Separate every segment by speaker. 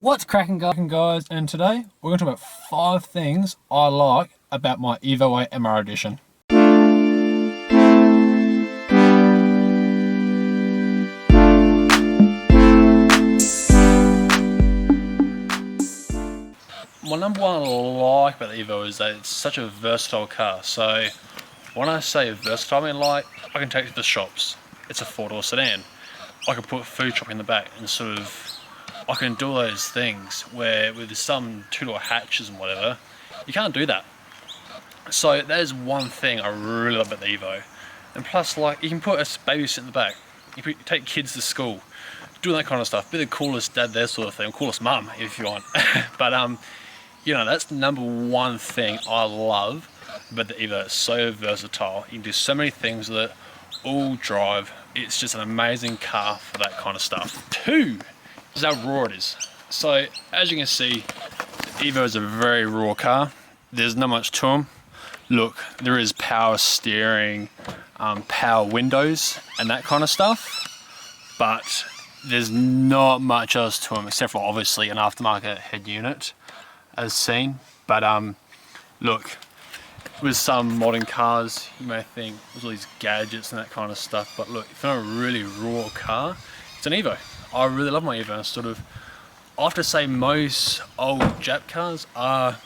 Speaker 1: What's cracking guys, and today we're going to talk about 5 things I like about my Evo 8 MR Edition. My number one I like about the Evo is that it's such a versatile car. So when I say versatile, I mean like I can take it to the shops. It's a 4-door sedan. I can put food shopping in the back and I can do all those things where with some 2-door hatches and whatever, you can't do that. So that is one thing I really love about the Evo. And plus, like, you can put a baby seat in the back. You can take kids to school, doing that kind of stuff. Be the coolest dad there sort of thing, coolest mum if you want. But that's the number one thing I love about the Evo. It's so versatile. You can do so many things with it, all drive. It's just an amazing car for that kind of stuff. 2 is how raw it is. So as you can see, the Evo is a very raw car. There's not much to them. Look, there is power steering, power windows and that kind of stuff, but there's not much else to them except for obviously an aftermarket head unit as seen. But look, with some modern cars you may think there's all these gadgets and that kind of stuff, but look, if you want a really raw car, it's an Evo. I really love my Evo. I have to say most old Jap cars are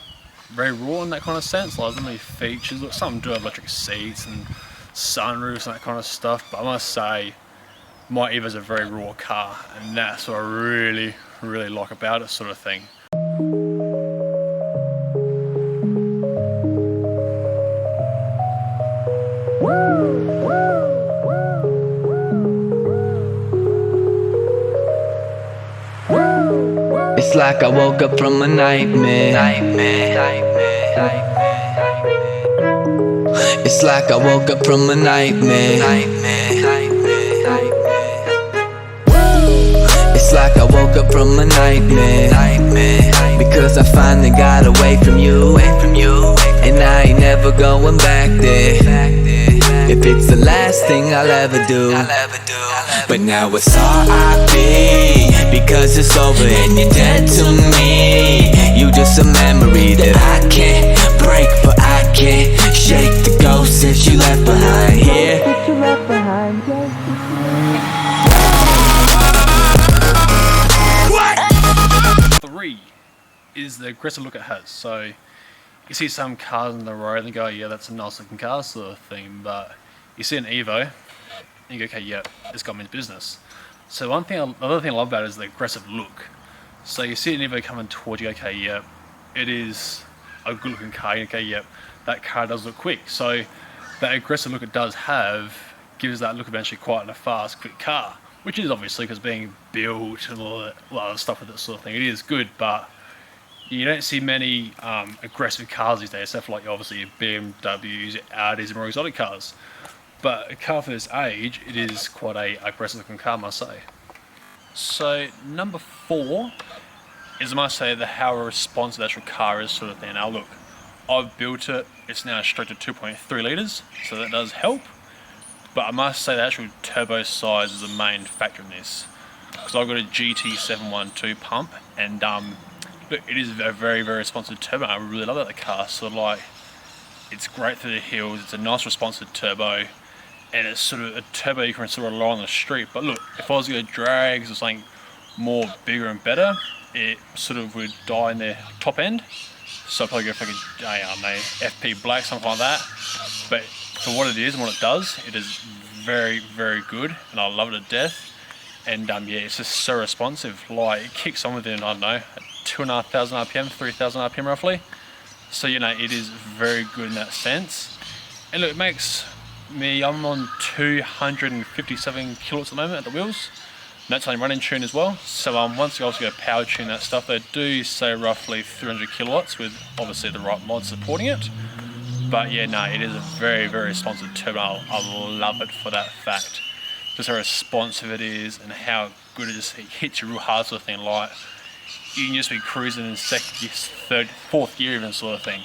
Speaker 1: very raw in that kind of sense. Like, there's not many features. Look, some do have electric seats and sunroofs and that kind of stuff, but I must say my Evo's a very raw car, and that's what I really like about it sort of thing.
Speaker 2: It's like I woke up from a nightmare. It's like I woke up from a nightmare. It's like I woke up from a nightmare. Because I finally got away from you. And I ain't never going back there. If it's the last thing I'll ever do. But now it's R.I.P. because it's over and you're dead to me. You just a memory that I can't break, but I can't shake the ghost that you left behind here.
Speaker 1: 3 is the aggressive look it has. So you see some cars on the road and go, yeah, that's a nice looking car sort of thing, but you see an Evo and you go, okay, yeah, this got me into business. So another thing I love about it is the aggressive look. So you see an Evo coming towards you, okay, yeah, it is a good looking car, okay, yeah, that car does look quick. So that aggressive look it does have gives that look of actually quite a fast, quick car, which is obviously because being built and all that, a lot of stuff with that sort of thing, it is good, but you don't see many aggressive cars these days, except for like obviously your BMWs, Audis and more exotic cars. But a car for this age, it is quite a aggressive looking car, I must say. So number 4 is, I must say, how responsive the actual car is sort of thing. Now look, I've built it, it's now straight to 2.3 litres, so that does help. But I must say the actual turbo size is the main factor in this. Because I've got a GT712 pump, and look, it is a very responsive turbo. I really love that car. So like, it's great through the hills, it's a nice responsive turbo. And it's sort of a turbo you can sort of rely on the street. But look, if I was going to drags or something more bigger and better, it sort of would die in the top end. So I'd probably go for like a FP Black, something like that. But for what it is and what it does, it is very good, and I love it to death. And yeah, it's just so responsive. Like, it kicks on within, I don't know, 2,500 RPM, 3,000 RPM roughly. So it is very good in that sense. And look, it makes me, I'm on 257 kilowatts at the moment at the wheels. And that's only running tune as well. So once you also go power tune that stuff, they do say roughly 300 kilowatts with obviously the right mods supporting it. But yeah, no, it is a very responsive turbo. I love it for that fact. Just how responsive it is and how good it just hits you real hard sort of thing. Like, you can just be cruising in third, fourth gear even sort of thing.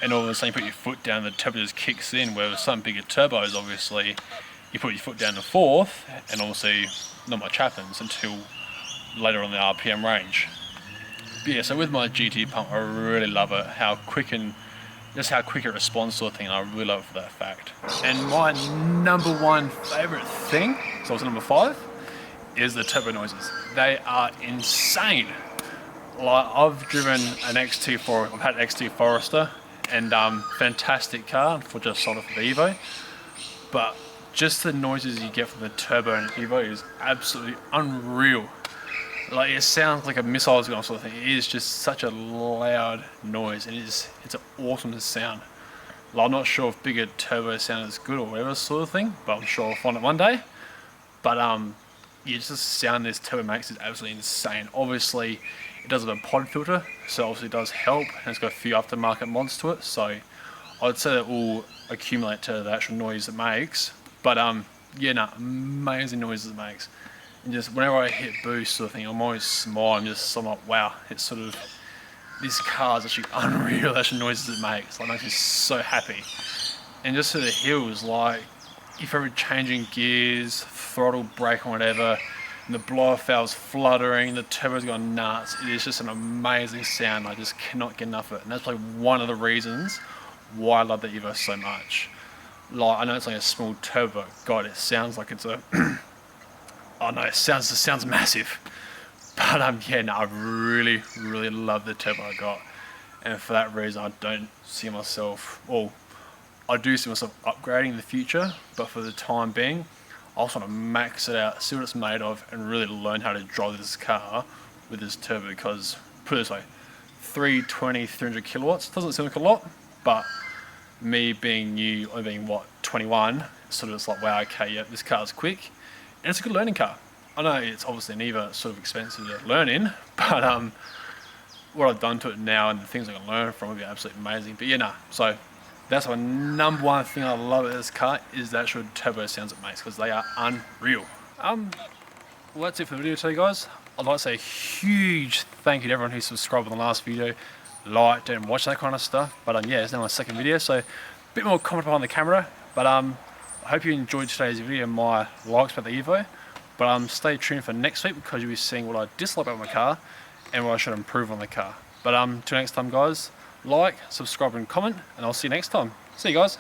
Speaker 1: And all of a sudden you put your foot down, the turbo just kicks in, where with some bigger turbos obviously, you put your foot down to fourth and obviously not much happens until later on the RPM range. Yeah, so with my GT pump, I really love it. How quick it responds sort of thing. I really love it for that fact. And my number one favorite thing, so it's number 5, is the turbo noises. They are insane. Like, I've driven an I've had an XT Forester, and fantastic car. Unfortunately, I sold it for the Evo. But just the noises you get from the turbo and Evo is absolutely unreal. Like, it sounds like a missile's going off sort of thing. It is just such a loud noise, and it's an awesome sound. Like, I'm not sure if bigger turbo sound is good or whatever sort of thing, but I'm sure I'll find it one day. But yeah, just the sound this turbo makes is absolutely insane. Obviously, it does have a pod filter, so obviously it does help, and it's got a few aftermarket mods to it, so I'd say that will accumulate to the actual noise it makes. But yeah, no, amazing noises it makes. And just whenever I hit boost sort of thing, I'm always smiling. I'm like, wow, it's sort of, this car is actually unreal, the actual noises it makes. Like, it makes me so happy. And just to the hills, like, if you're changing gears, throttle, brake or whatever, and the blower valve's fluttering, the turbo's going nuts, it is just an amazing sound. I just cannot get enough of it. And that's like one of the reasons why I love the Evo so much. Like, I know it's like a small turbo, God, it sounds like it's a oh no, it sounds massive. But yeah, no, I really, really love the turbo I got. And for that reason, I don't see myself, well, I do see myself upgrading in the future, but for the time being, I also want to max it out, see what it's made of, and really learn how to drive this car with this turbo. Because, put it this way, 300 kilowatts doesn't seem like a lot, but me being new, or being what, 21, sort of it's like, wow, okay, yeah, this car's quick, and it's a good learning car. I know it's obviously an Evo, it's sort of expensive to learn in, but what I've done to it now and the things I can learn from will be absolutely amazing. But yeah, no, so that's my number one thing I love about this car, is the actual turbo sounds it makes, because they are unreal. Well, that's it for the video today, guys. I'd like to say a huge thank you to everyone who subscribed on the last video, liked and watched that kind of stuff. But yeah, it's now my second video, so a bit more comment behind the camera. But I hope you enjoyed today's video, my likes about the Evo. But stay tuned for next week, because you'll be seeing what I dislike about my car and what I should improve on the car. But till next time, guys, like, subscribe and comment, and I'll see you next time. See you guys.